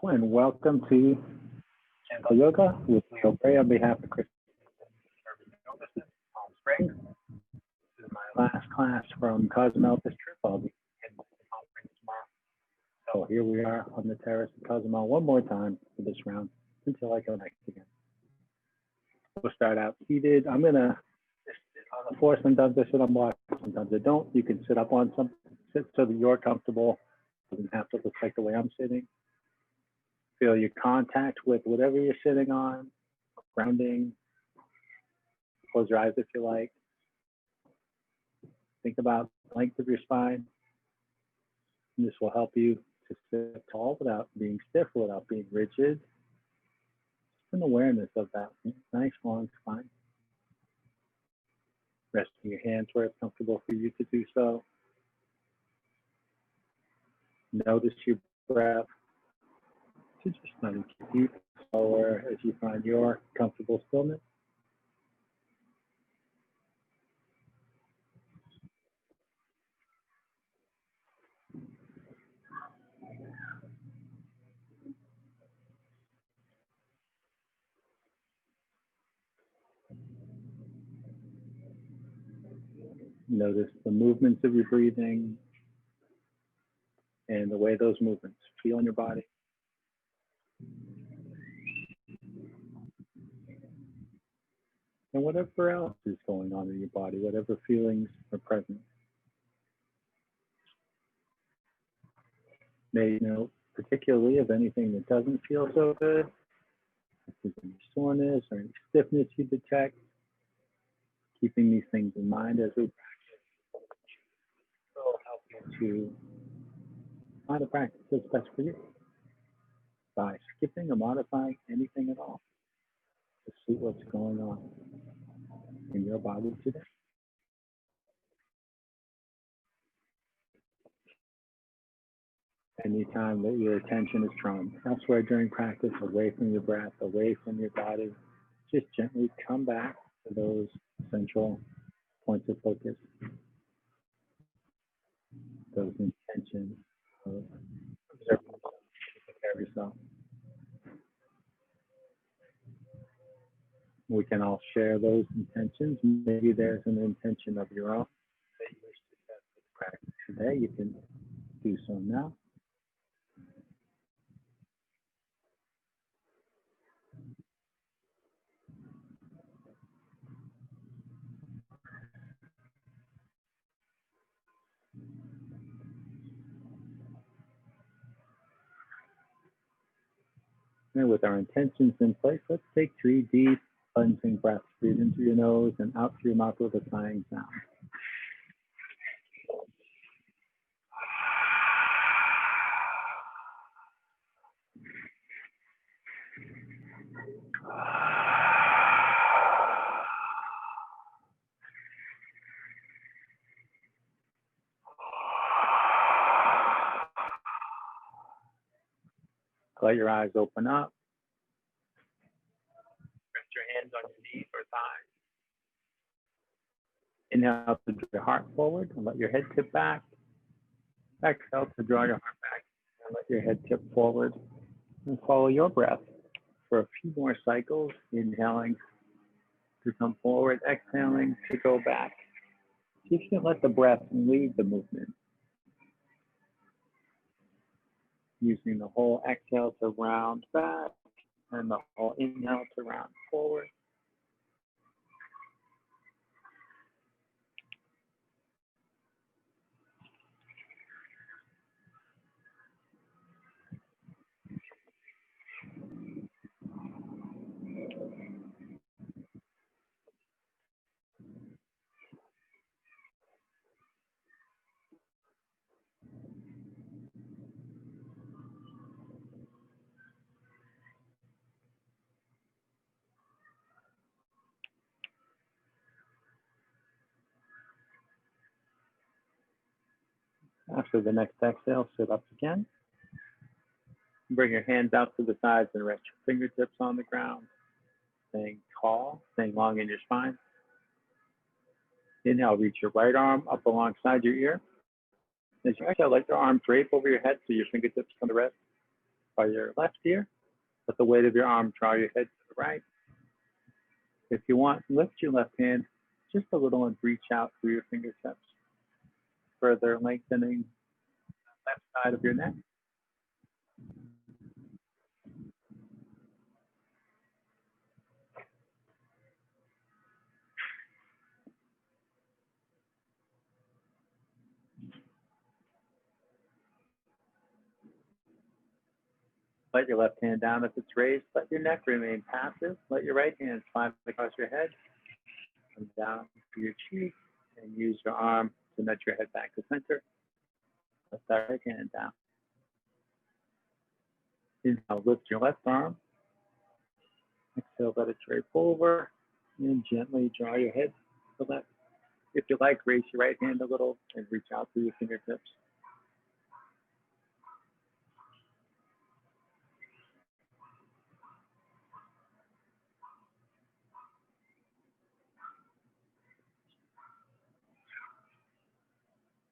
and welcome to Gentle Yoga with Leo Gray on behalf of Chris Palm Springs. This is my last class from Cozumel this trip. I'll be heading to the conference tomorrow. So here we are on the terrace of Cozumel one more time for this round until I go next again. We'll start out seated. I'm gonna sit on the floor. Sometimes I sit on blocks, sometimes I don't. You can sit up on something, sit so that you're comfortable. It doesn't have to look like the way I'm sitting. Feel your contact with whatever you're sitting on, grounding. Close your eyes if you like. Think about the length of your spine. And this will help you to sit tall without being stiff, without being rigid. Just an awareness of that nice long spine. Resting your hands where it's comfortable for you to do so. Notice your breath. To just let it keep slower as you find your comfortable stillness. Notice the movements of your breathing and the way those movements feel in your body. And whatever else is going on in your body, whatever feelings are present. Make note particularly of anything that doesn't feel so good. If there's any soreness or any stiffness you detect, keeping these things in mind as we practice will help you to find a practice that's best for you by skipping or modifying anything at all to see what's going on in your body today. Anytime that your attention is drawn elsewhere during practice, away from your breath, away from your body, just gently come back to those essential points of focus, those intentions of observing yourself, taking care of yourself. We can all share those intentions. Maybe there's an intention of your own that you wish to set for the practice today. You can do so now. And with our intentions in place, let's take 3 deep cleansing breaths. Breathe into your nose and out through your mouth with a sighing sound. Let your eyes open up. Rest your hands on your knees or thighs. Inhale to draw your heart forward and let your head tip back. Exhale to draw your heart back and let your head tip forward. And follow your breath for a few more cycles. Inhaling to come forward, exhaling to go back. You can let the breath lead the movement. Using the whole exhale to round back and the whole inhale to round forward. After the next exhale, sit up again. Bring your hands out to the sides and rest your fingertips on the ground. Staying tall, staying long in your spine. Inhale, reach your right arm up alongside your ear. As you exhale, let your arm drape over your head so your fingertips come to rest. by your left ear. With the weight of your arm, draw your head to the right. If you want, lift your left hand just a little and reach out through your fingertips, further lengthening the left side of your neck. Let your left hand down if it's raised. Let your neck remain passive. Let your right hand slide across your head, come down to your cheek, and use your arm to nudge your head back to center. Let that right hand down. Inhale, lift your left arm. Exhale, let it drape over, and gently draw your head to the left. If you like, raise your right hand a little and reach out through your fingertips.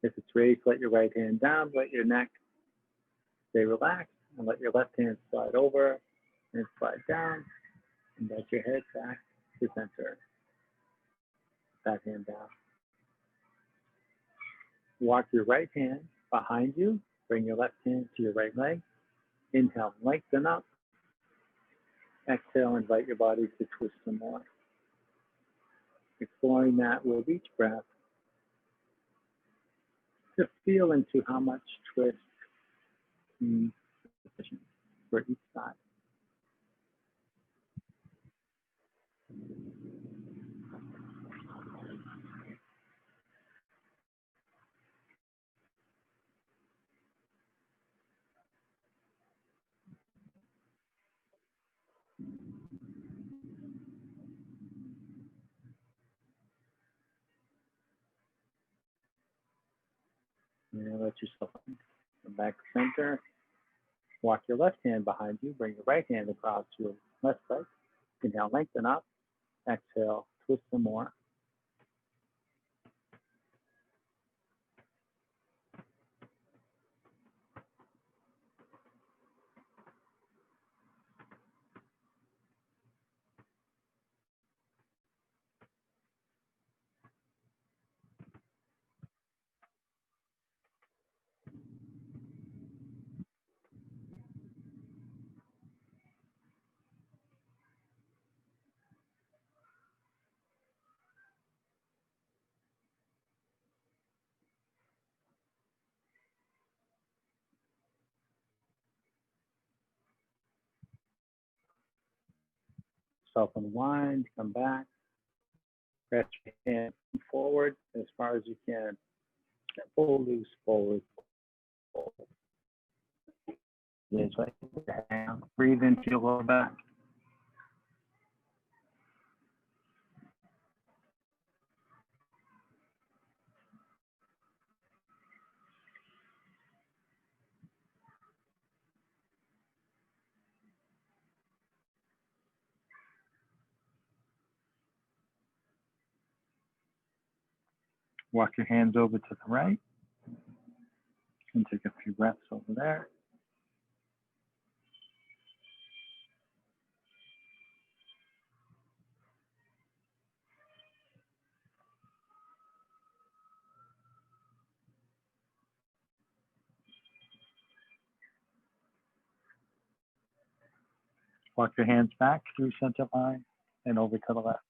If it's raised, let your right hand down, let your neck stay relaxed, and let your left hand slide over and slide down, and let your head back to center. That hand down. Walk your right hand behind you, bring your left hand to your right leg. Inhale, lengthen up. Exhale, invite your body to twist some more. Exploring that with each breath. To feel into how much twist is sufficient for each side. And let yourself come back to center. Walk your left hand behind you. Bring your right hand across your left leg. Inhale, lengthen up. Exhale, twist some more. Self unwind, come back. Press your hand forward as far as you can. Pull loose forward. Just like your hand. Breathe into your lower back. Walk your hands over to the right and take a few breaths over there. Walk your hands back through center line and over to the left.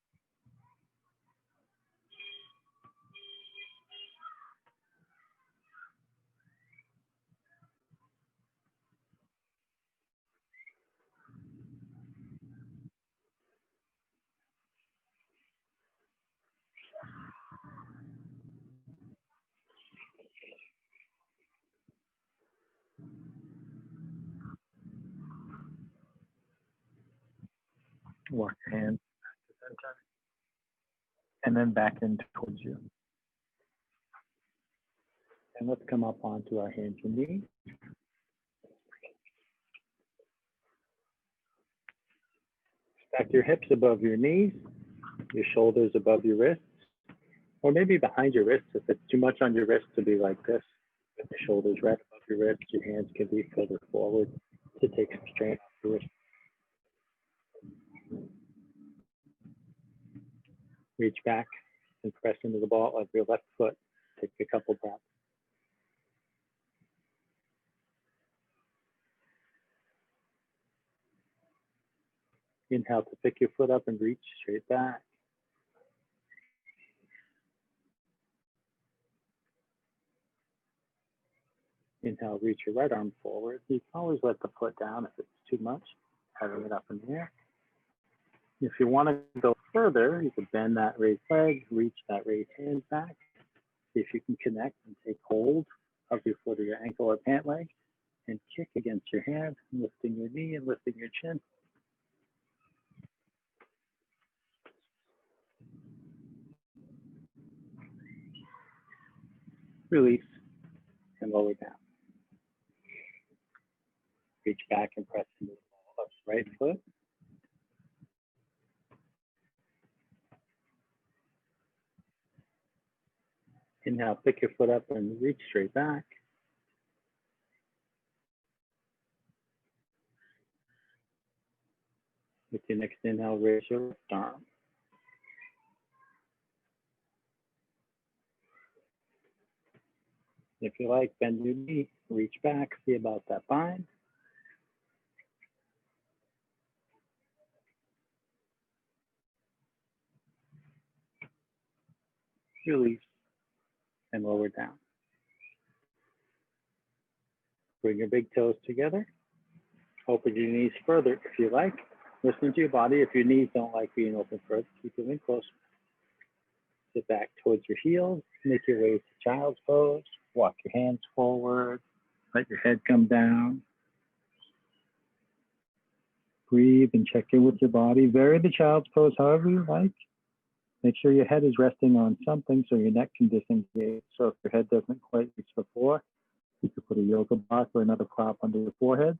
Walk your hands back to center and then back in towards you. And let's come up onto our hands and knees. Stack your hips above your knees, your shoulders above your wrists, or maybe behind your wrists if it's too much on your wrists to be like this. With your shoulders right above your wrists, your hands can be further forward. to take some strain off the wrist. Reach back and press into the ball of your left foot. Take a couple breaths. Inhale to pick your foot up and reach straight back. Inhale, reach your right arm forward. You can always let the foot down if it's too much, having it up in the air. If you want to go further, you can bend that raised leg, reach that raised hand back. See if you can connect and take hold of your foot or your ankle or pant leg and kick against your hand, lifting your knee and lifting your chin. Release and lower down. Reach back and press into the ball of the right foot. Inhale, pick your foot up and reach straight back. With your next inhale, raise your left arm. If you like, bend your knee, reach back, see about that bind. Release and lower down. Bring your big toes together. Open your knees further if you like. Listen to your body. If your knees don't like being open further, keep them in close. Sit back towards your heels. Make your way to child's pose. Walk your hands forward. Let your head come down. Breathe and check in with your body. Vary the child's pose however you like. Make sure your head is resting on something so your neck can disengage. So if your head doesn't quite reach the floor, you can put a yoga block or another prop under your forehead.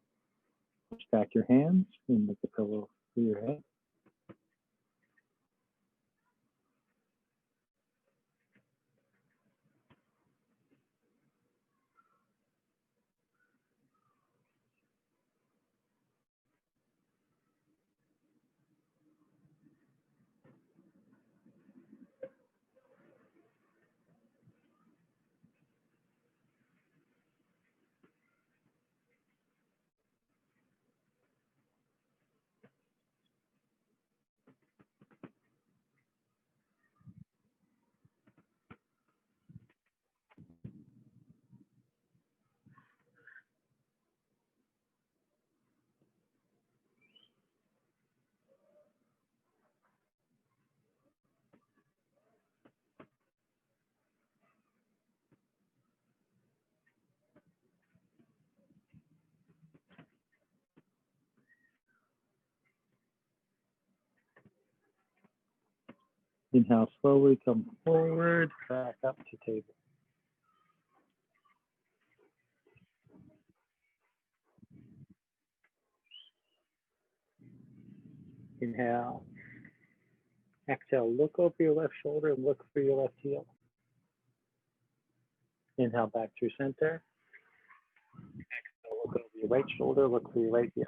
Push back your hands and make a pillow for your head. Inhale, slowly come forward, back up to table. Inhale. Exhale, look over your left shoulder and look for your left heel. Inhale, back through center. Exhale, look over your right shoulder, look for your right heel.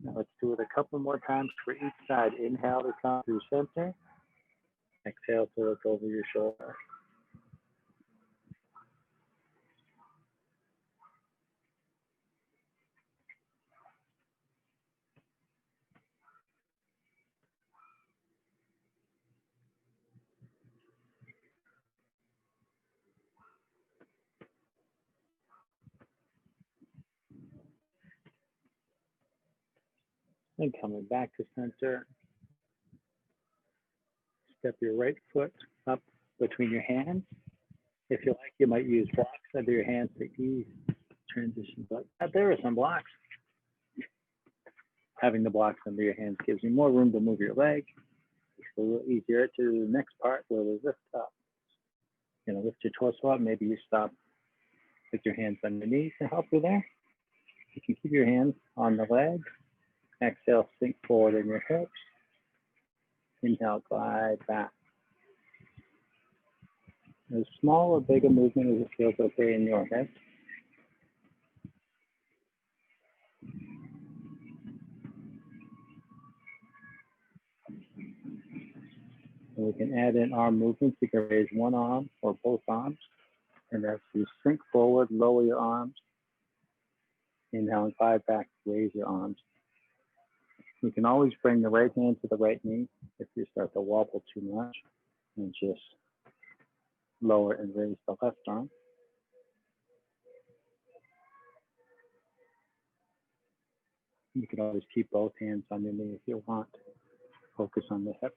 Now let's do it a couple more times for each side. Inhale to come through center. Exhale to look over your shoulder. And coming back to center. Step your right foot up between your hands. If you like, you might use blocks under your hands to ease transitions like that. There are some blocks. Having the blocks under your hands gives you more room to move your leg. It's a little easier to the next part where we lift up. You know, lift your torso up. Maybe you stop with your hands underneath to help you there. You can keep your hands on the leg. Exhale, sink forward in your hips. Inhale, glide back. As small or big a movement as it feels okay in your head. And we can add in arm movements. You can raise one arm or both arms. And as you sink forward, lower your arms. Inhale and glide back, raise your arms. You can always bring the right hand to the right knee if you start to wobble too much, and just lower and raise the left arm. You can always keep both hands on your knee if you want. Focus on the hips.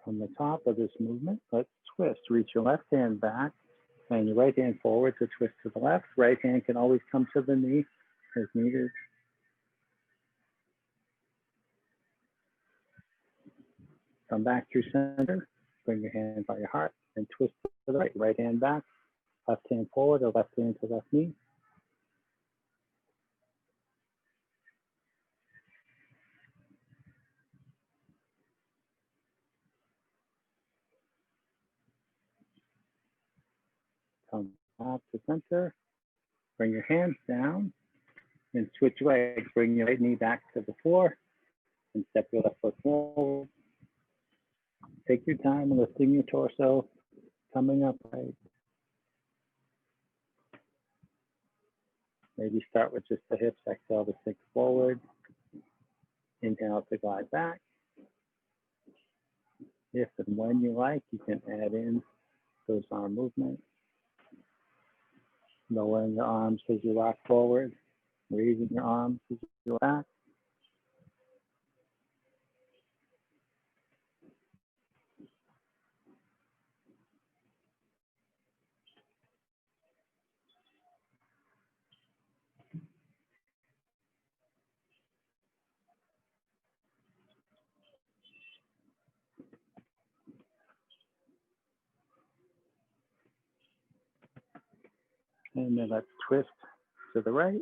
From the top of this movement, let's twist. Reach your left hand back and your right hand forward to twist to the left. Right hand can always come to the knee as needed. Come back through center. Bring your hand by your heart and twist to the right. Right hand back, left hand forward or left hand to left knee. Come back to center. Bring your hands down and switch legs. Bring your right knee back to the floor and step your left foot forward. Take your time lifting your torso, coming up right. Maybe start with just the hips. Exhale to sink forward. Inhale to glide back. If and when you like, you can add in those arm movements. Lowering your arms as you rock forward, raising your arms as you go back. And then let's twist to the right.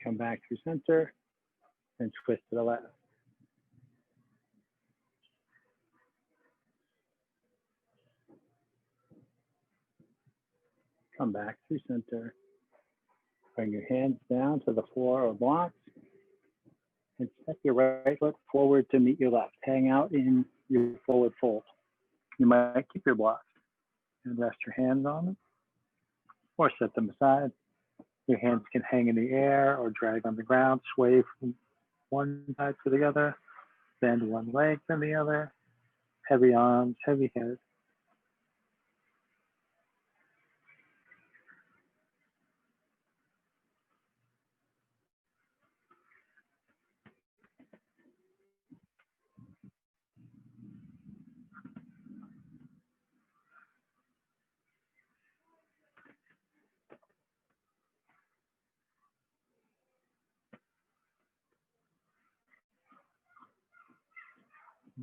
Come back through center and twist to the left. Come back through center. Bring your hands down to the floor or blocks. And step your right foot forward to meet your left. Hang out in your forward fold. You might keep your blocks and rest your hands on them or set them aside. Your hands can hang in the air or drag on the ground, sway from one side to the other, bend one leg from the other, heavy arms, heavy head.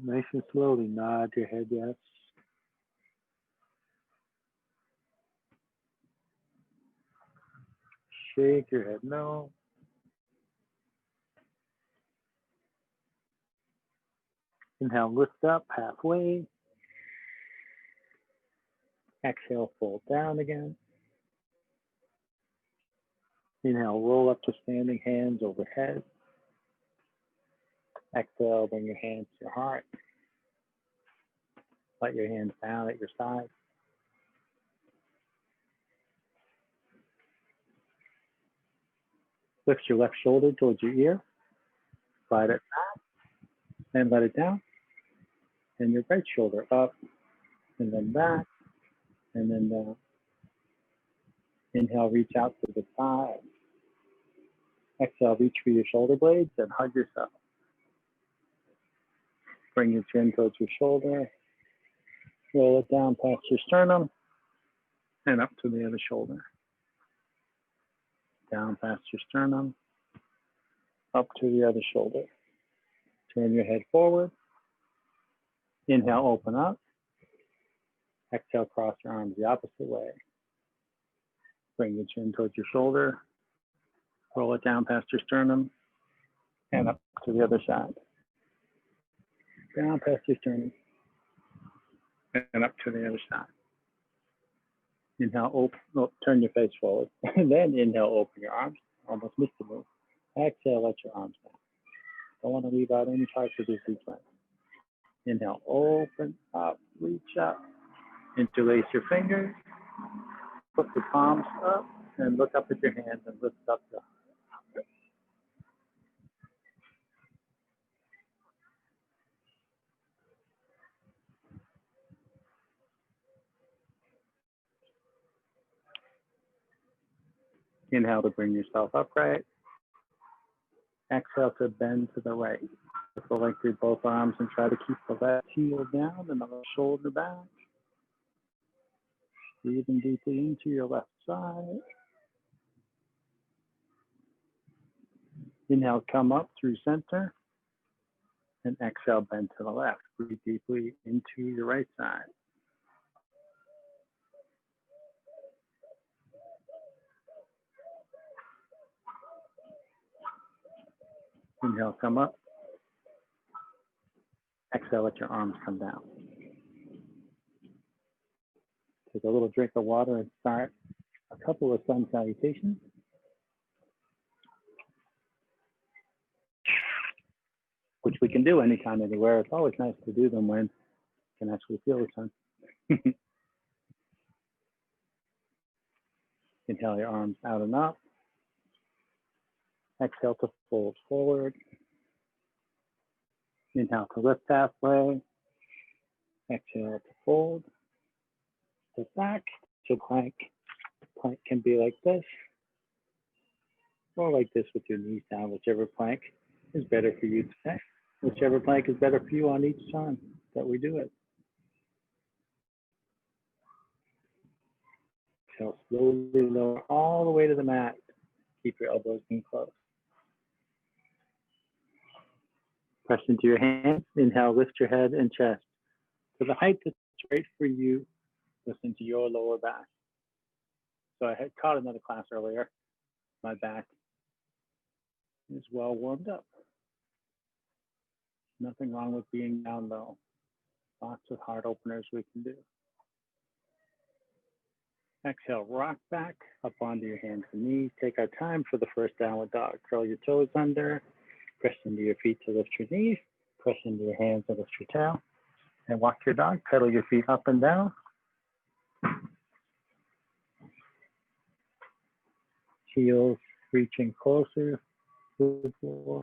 Nice and slowly nod your head yes. Shake your head no. Inhale, lift up halfway. Exhale, fold down again. Inhale, roll up to standing, hands overhead. Exhale, bring your hands to your heart. Let your hands down at your side. Lift your left shoulder towards your ear. Slide it back and let it down. And your right shoulder up and then back and then down. Inhale, reach out to the side. Exhale, reach for your shoulder blades and hug yourself. Bring your chin towards your shoulder. Roll it down past your sternum and up to the other shoulder. Down past your sternum, up to the other shoulder. Turn your head forward. Inhale, open up. Exhale, cross your arms the opposite way. Bring your chin towards your shoulder. Roll it down past your sternum and up to the other side. down past your sternum, and up to the other side. Inhale, open, turn your face forward, and then inhale, open your arms. Almost missed the move. Exhale, let your arms down. Don't want to leave out any parts of this sequence. Inhale, open up, reach up, interlace your fingers, put the palms up, and look up at your hands and lift up the heart. Inhale to bring yourself upright. Exhale to bend to the right. Lengthen both arms and try to keep the left heel down and the left shoulder back. Breathing deeply into your left side. Inhale, come up through center. And exhale, bend to the left. Breathe deeply into your right side. Inhale, come up. Exhale, let your arms come down. Take a little drink of water and start a couple of sun salutations. Which we can do anytime, anywhere. It's always nice to do them when you can actually feel the sun. Inhale your arms out and up. Exhale to fold forward. Inhale to lift halfway. Exhale to fold. Step back to plank. Plank can be like this, or like this with your knees down, whichever plank is better for you today. Whichever plank is better for you on each time that we do it. So slowly lower all the way to the mat. Keep your elbows in close. Press into your hands. Inhale, lift your head and chest to the height that's right for you. Listen to your lower back. So I had caught another class earlier. My back is well warmed up. Nothing wrong with being down low. Lots of heart openers we can do. Exhale, rock back up onto your hands and knees. Take our time for the first downward dog. Curl your toes under. Press into your feet to lift your knees. Press into your hands and lift your tail. And walk your dog. Pedal your feet up and down. Heels reaching closer to the floor.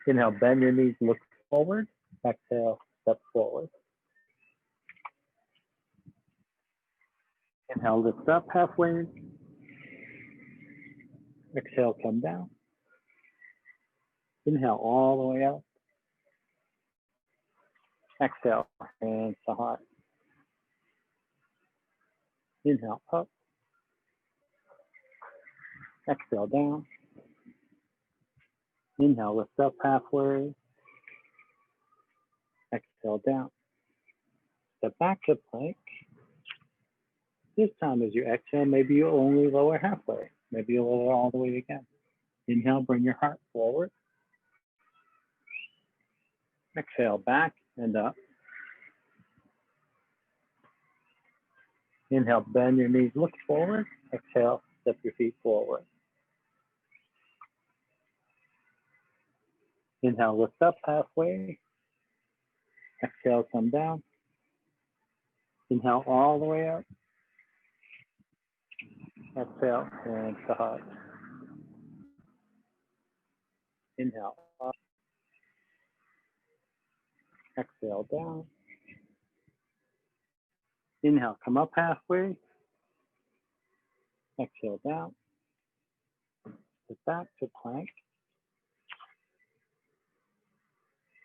Inhale, bend your knees, look forward. Exhale, step forward. Inhale, lift up halfway. Exhale, come down. Inhale all the way up. Exhale, hands to heart. Inhale, up. Exhale, down. Inhale, lift up halfway. Exhale, down. Step back to plank. This time as you exhale, maybe you only lower halfway. Maybe you lower all the way again. Inhale, bring your heart forward. Exhale, back and up. Inhale, bend your knees, look forward. Exhale, step your feet forward. Inhale, lift up halfway. Exhale, come down. Inhale all the way up. Exhale, hands to heart. Inhale up. Exhale down. Inhale, come up halfway. Exhale down. Step back to plank.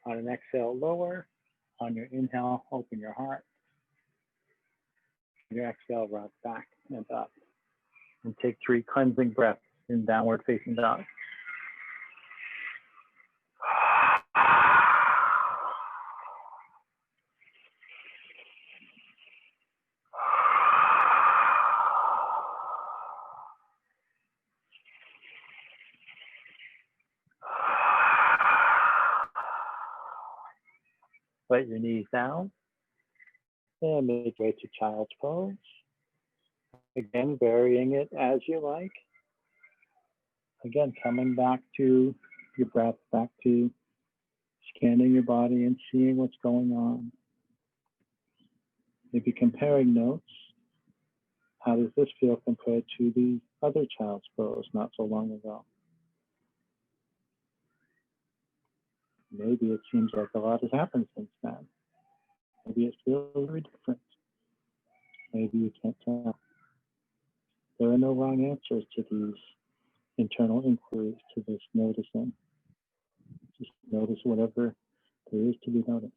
On an exhale, lower. On your inhale, open your heart. On your exhale, rock back and up. And take 3 cleansing breaths in downward facing dog. Let your knees down and make your way to child's pose. Again, varying it as you like. Again, coming back to your breath, back to scanning your body and seeing what's going on. Maybe comparing notes. How does this feel compared to the other child's pose not so long ago? Maybe it seems like a lot has happened since then. Maybe it feels very different. Maybe you can't tell. There are no wrong answers to these internal inquiries, to this noticing. Just notice whatever there is to be noticed.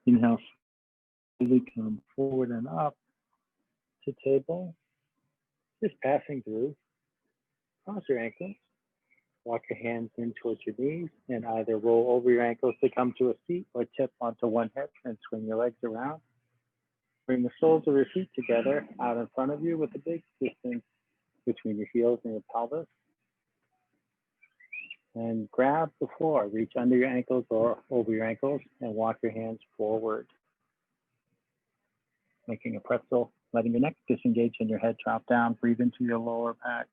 Inhale, slowly come forward and up to table. Just passing through. Cross your ankles. Walk your hands in towards your knees and either roll over your ankles to come to a seat or tip onto one hip and swing your legs around. Bring the soles of your feet together out in front of you with a big distance between your heels and your pelvis. And grab the floor. Reach under your ankles or over your ankles and walk your hands forward. Making a pretzel, letting your neck disengage and your head drop down. Breathe into your lower back.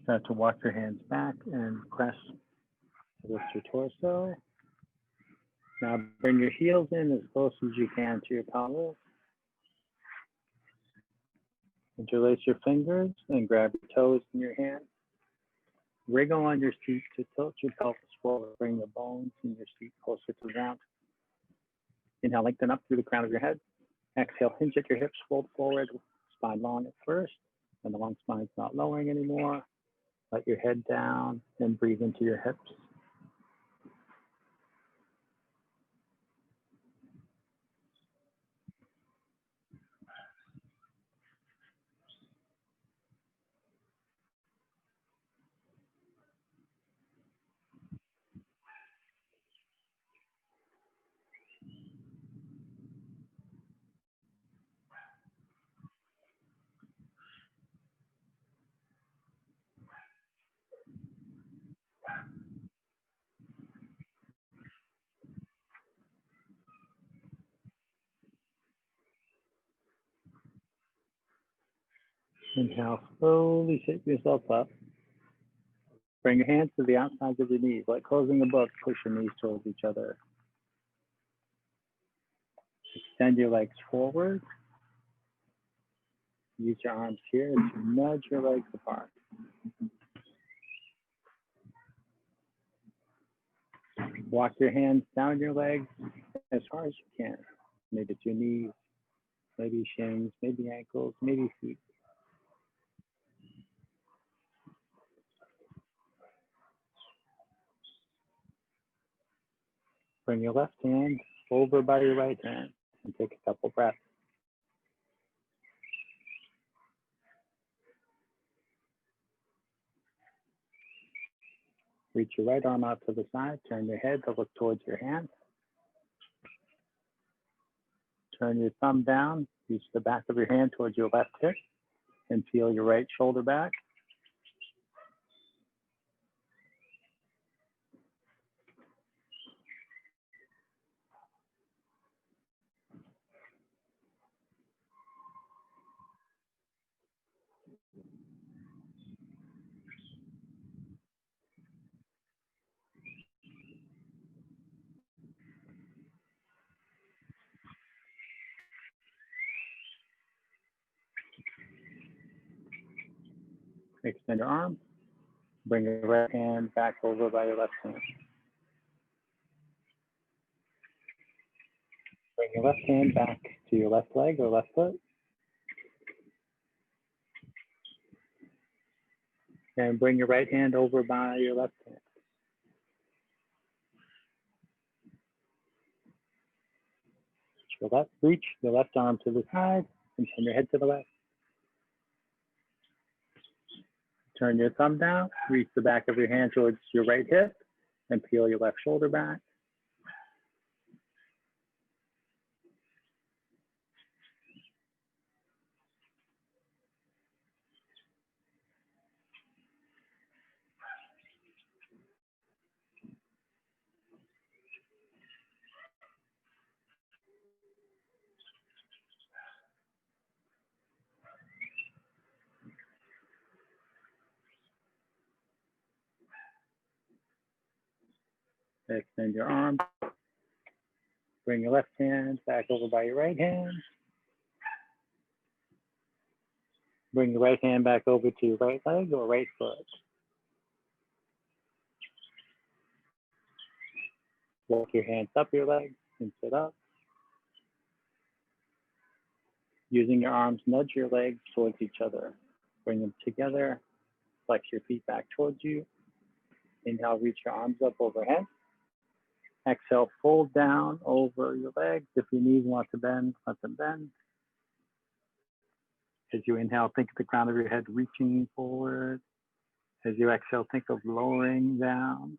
Start to walk your hands back and press to lift your torso. Now bring your heels in as close as you can to your pelvis. Interlace your fingers and grab your toes in your hand. Wriggle on your seat to tilt your pelvis forward. Bring the bones in your seat closer to the ground. Inhale, lengthen up through the crown of your head. Exhale, hinge at your hips, fold forward, spine long at first. When the long spine's not lowering anymore, let your head down and breathe into your hips. Inhale, slowly sit yourself up. Bring your hands to the outsides of your knees, like closing a book, push your knees towards each other. Extend your legs forward. Use your arms here to nudge your legs apart. Walk your hands down your legs as far as you can. Maybe it's your knees, maybe shins, maybe ankles, maybe feet. Bring your left hand over by your right hand and take a couple breaths. Reach your right arm out to the side, turn your head to look towards your hand. Turn your thumb down, reach the back of your hand towards your left hip and feel your right shoulder back. Extend your arm. Bring your right hand back over by your left hand. Bring your left hand back to your left leg or left foot. And bring your right hand over by your left hand. Reach your left arm to the side and turn your head to the left. Turn your thumb down, reach the back of your hand towards your right hip and peel your left shoulder back. Extend your arm. Bring your left hand back over by your right hand. Bring your right hand back over to your right leg or right foot. Walk your hands up your legs and sit up. Using your arms, nudge your legs towards each other. Bring them together. Flex your feet back towards you. Inhale, reach your arms up overhead. Exhale, fold down over your legs. If your knees want to bend, let them bend. As you inhale, think of the crown of your head reaching forward. As you exhale, think of lowering down.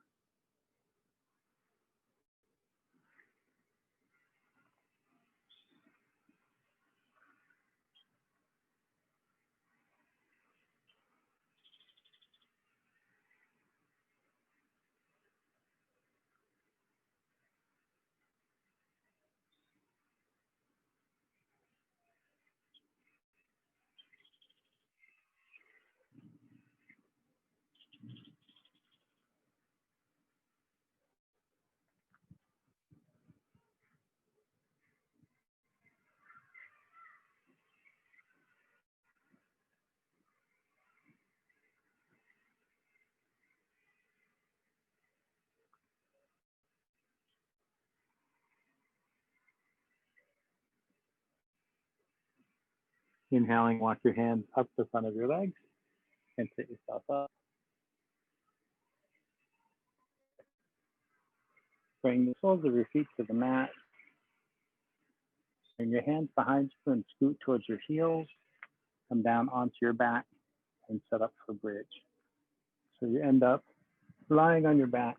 Inhaling, walk your hands up the front of your legs and sit yourself up. Bring the soles of your feet to the mat. Bring your hands behind you and scoot towards your heels. Come down onto your back and set up for bridge. So you end up lying on your back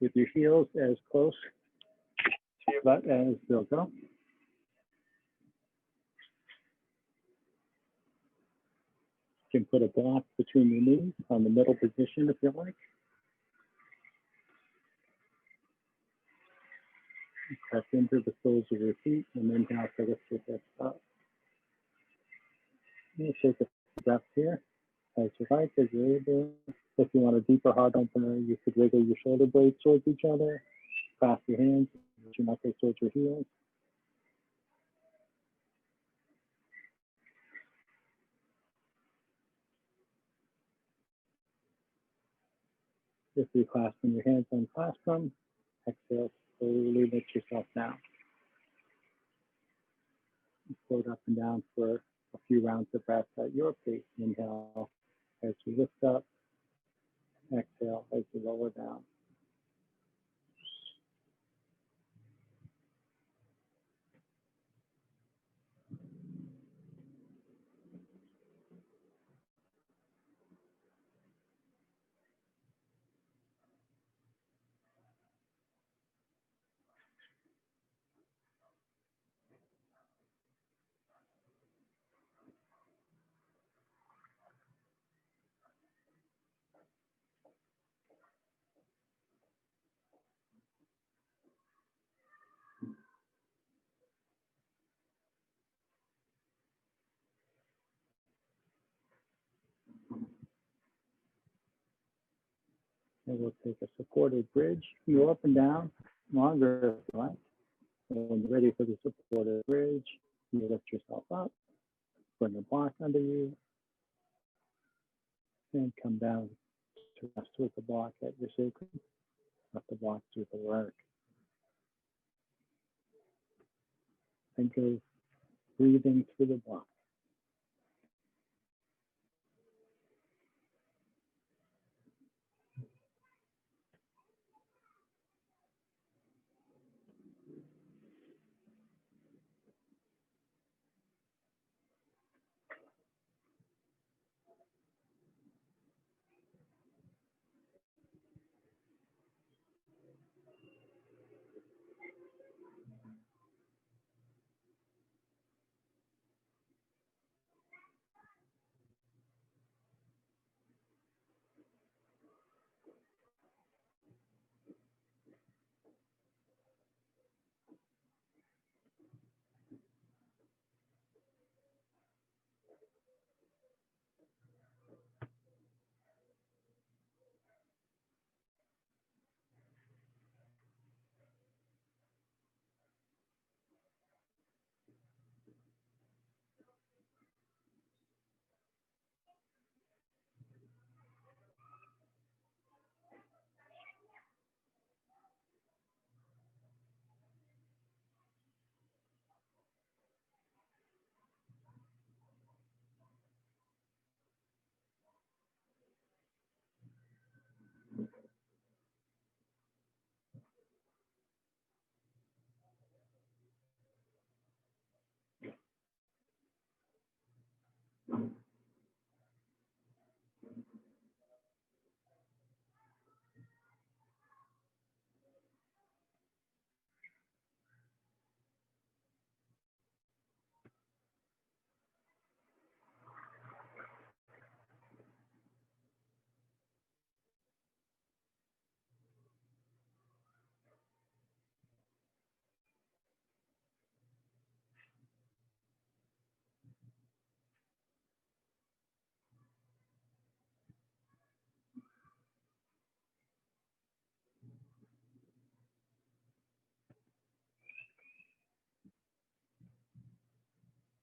with your heels as close to your butt as they'll go. You can put a block between your knees on the middle position if you like. Press into the soles of your feet and then down to lift your hips up. And shake a breaths here as you like, as you're able. If you want a deeper heart opener, you could wiggle your shoulder blades towards each other, clasp your hands, your knuckles towards your heels. If you're clasping your hands, unclasp them. Exhale, slowly lift yourself down. Float up and down for a few rounds of breath at your pace. Inhale as you lift up. Exhale as you lower down. And we'll take a supported bridge. Go up and down, longer if you like. And when you're ready for the supported bridge, you lift yourself up, bring a block under you, and come down to rest with the block at your sacrum. Let the block do the work. And go breathing through the block.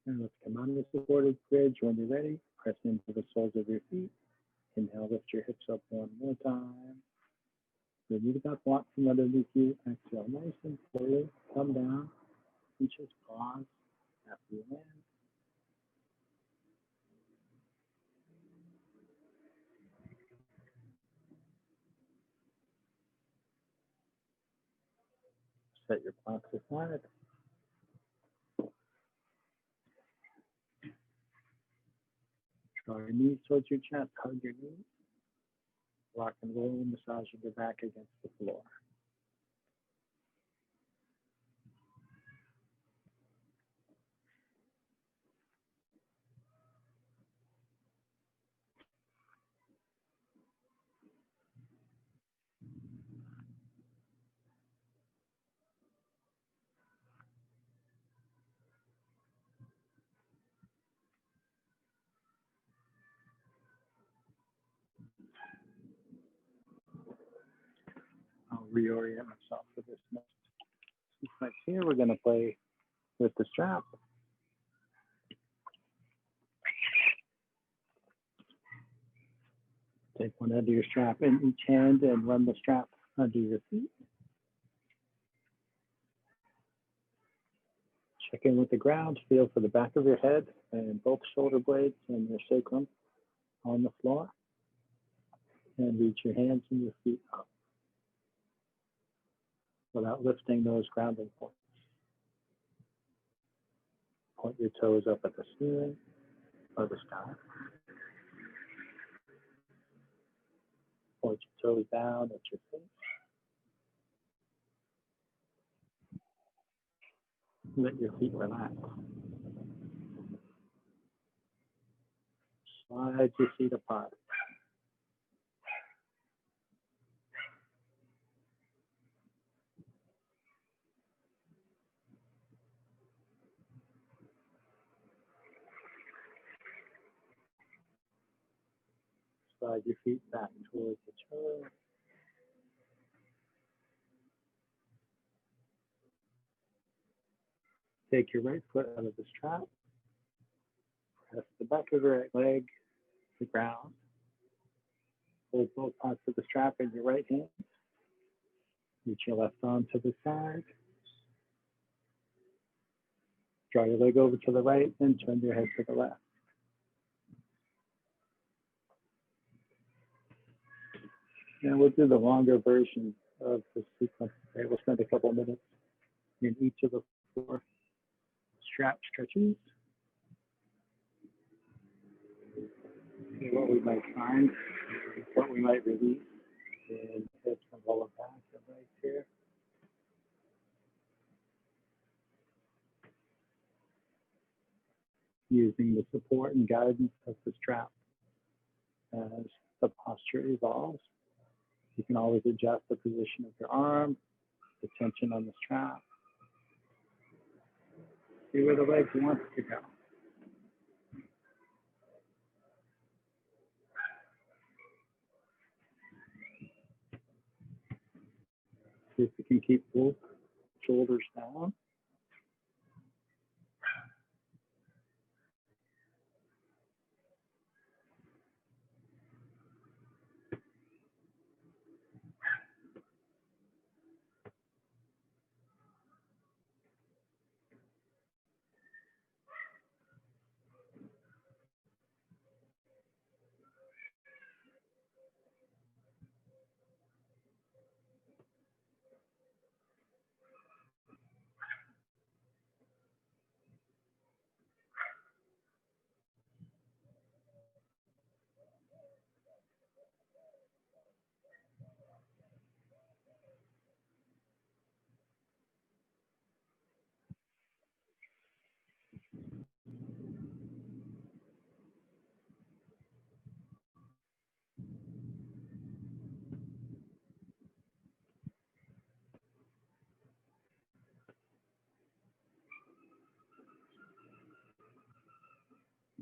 And let's come out of the supported bridge. When you're ready, press into the soles of your feet. Inhale, lift your hips up one more time. Remove that block from underneath you. Exhale, nice and slowly. Come down and just pause after you land. Set your blocks aside. Draw your knees towards your chest. Hug your knees. Rock and roll, massaging your back against the floor. reorient myself for this next sequence here. We're going to play with the strap. Take one end of your strap in each hand and run the strap under your feet. Check in with the ground, feel for the back of your head and both shoulder blades and your sacrum on the floor. And reach your hands and your feet up without lifting those grounding points. Point your toes up at the ceiling or the sky. Point your toes down at your feet. Let your feet relax. Slide your feet apart. Slide your feet back towards each other. Take your right foot out of the strap. Press the back of your right leg to the ground. Hold both parts of the strap in your right hand. Reach your left arm to the side. Draw your leg over to the right and turn your head to the left. And we'll do the longer version of the sequence today. We'll spend a couple of minutes in each of the 4 strap stretches. See what we might find, what we might release in hips and lower back and legs here. Using the support and guidance of the strap as the posture evolves. You can always adjust the position of your arm, the tension on the strap. See where the legs want to go. See if you can keep both shoulders down.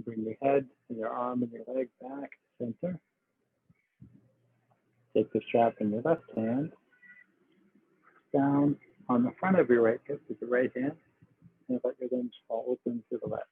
Bring your head and your arm and your leg back to center. Take the strap in your left hand, down on the front of your right hip with your right hand, and let your limbs fall open to the left.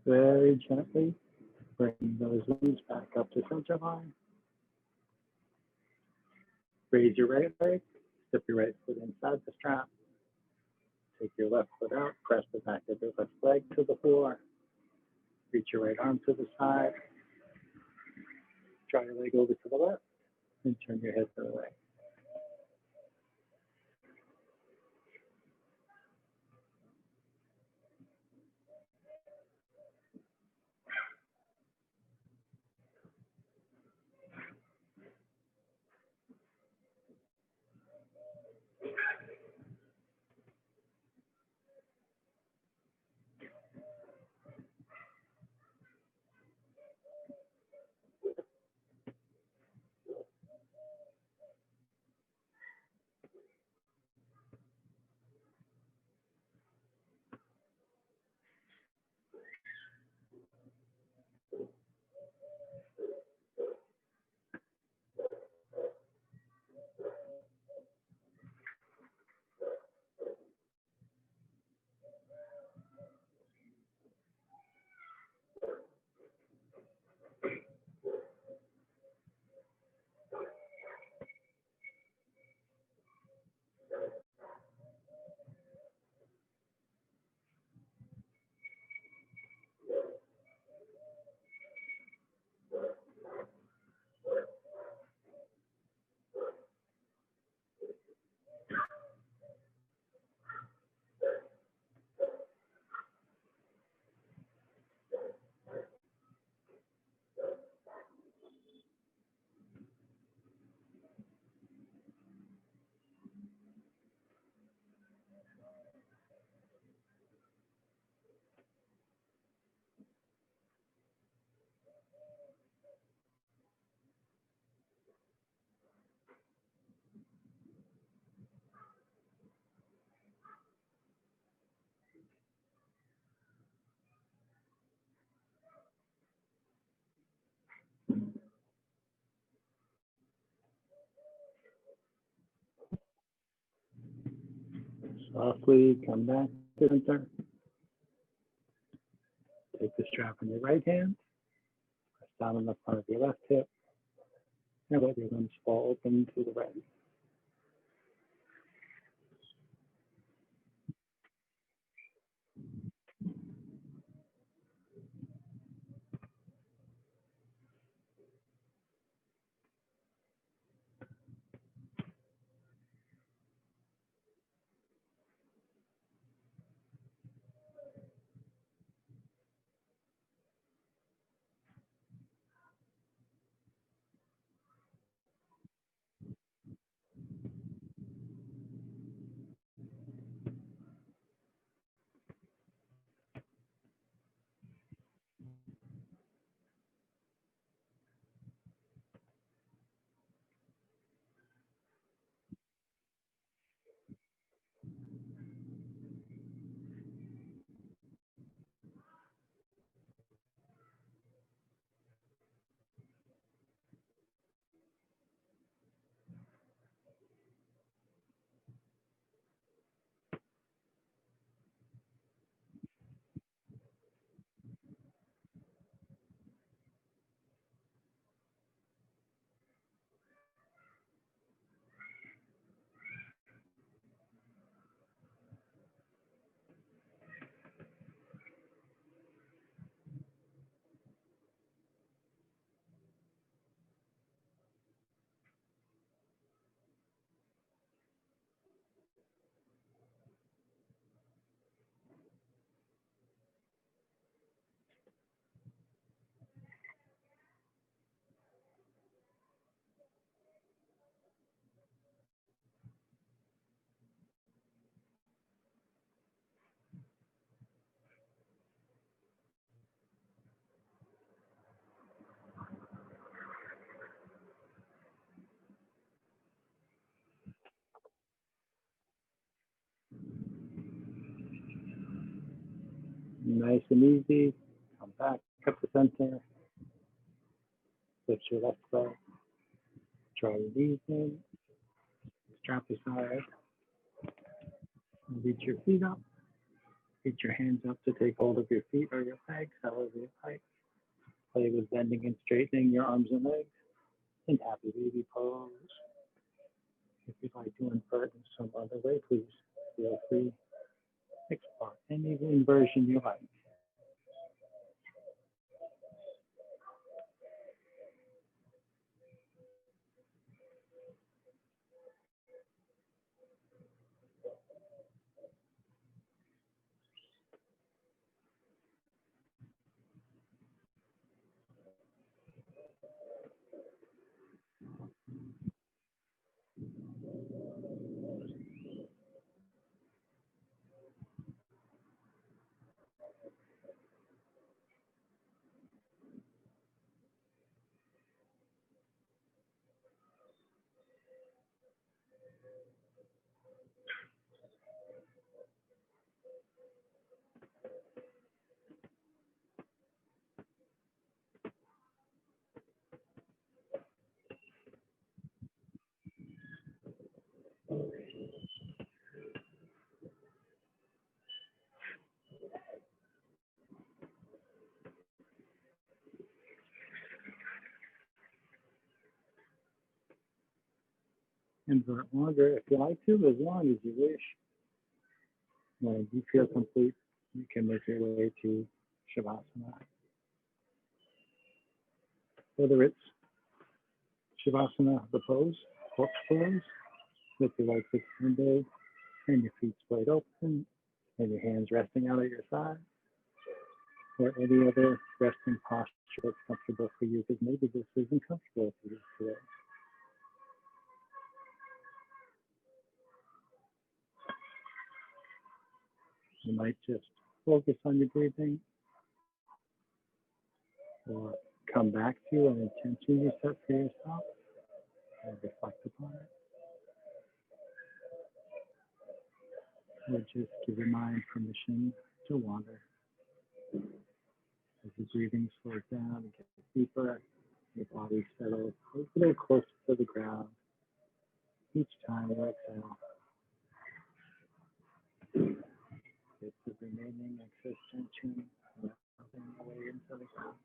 Very gently bring those limbs back up to center line. Raise your right leg, step your right foot inside the strap. Take your left foot out, press the back of your left leg to the floor. Reach your right arm to the side. Draw your leg over to the left and turn your head to the right. Softly come back to center. Take the strap in your right hand, press down on the front of your left hip, and let your limbs fall open to the right. Nice and easy. Come back up to center. Lift your left leg. Draw your knees in. Strap aside. Reach your feet up. Reach your hands up to take hold of your feet or your legs, however you like. Play with bending and straightening your arms and legs in happy baby pose. If you'd like to invert in some other way, please feel free. Explore any inversion you like. Invert longer if you like to, as long as you wish. When you feel complete, you can make your way to Shavasana. Whether it's Shavasana, the pose, corpse pose, with your legs extended and your feet splayed open, and your hands resting out at your side, or any other resting posture that's comfortable for you, because maybe this isn't comfortable for you today. You might just focus on your breathing or come back to an intention you set for yourself and reflect upon it. Or just give your mind permission to wander. As your breathing slows down and gets deeper, your body settles a little closer to the ground each time you exhale. Get the remaining excess tension melting away into the ground.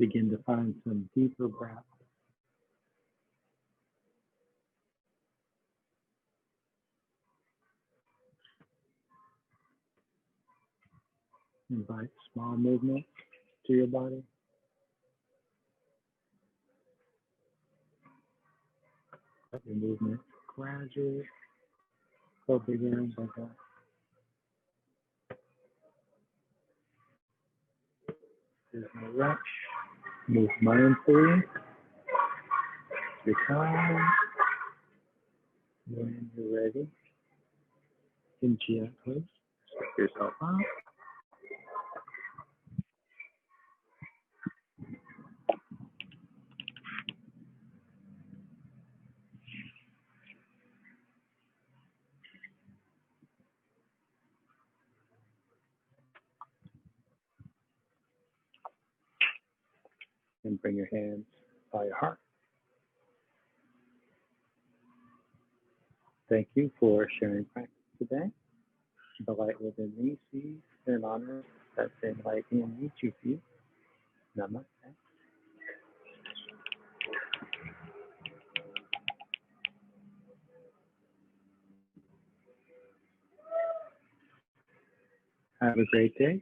Begin to find some deeper breaths. Invite small movements to your body. Let your movement gradually go bigger and bigger. There's no rush. Move mindfully. Your time. When you're ready, you can gently pick yourself up. And bring your hands by your heart. Thank you for sharing practice today. The light within me sees and honors that same light in each of you. Namaste. Have a great day.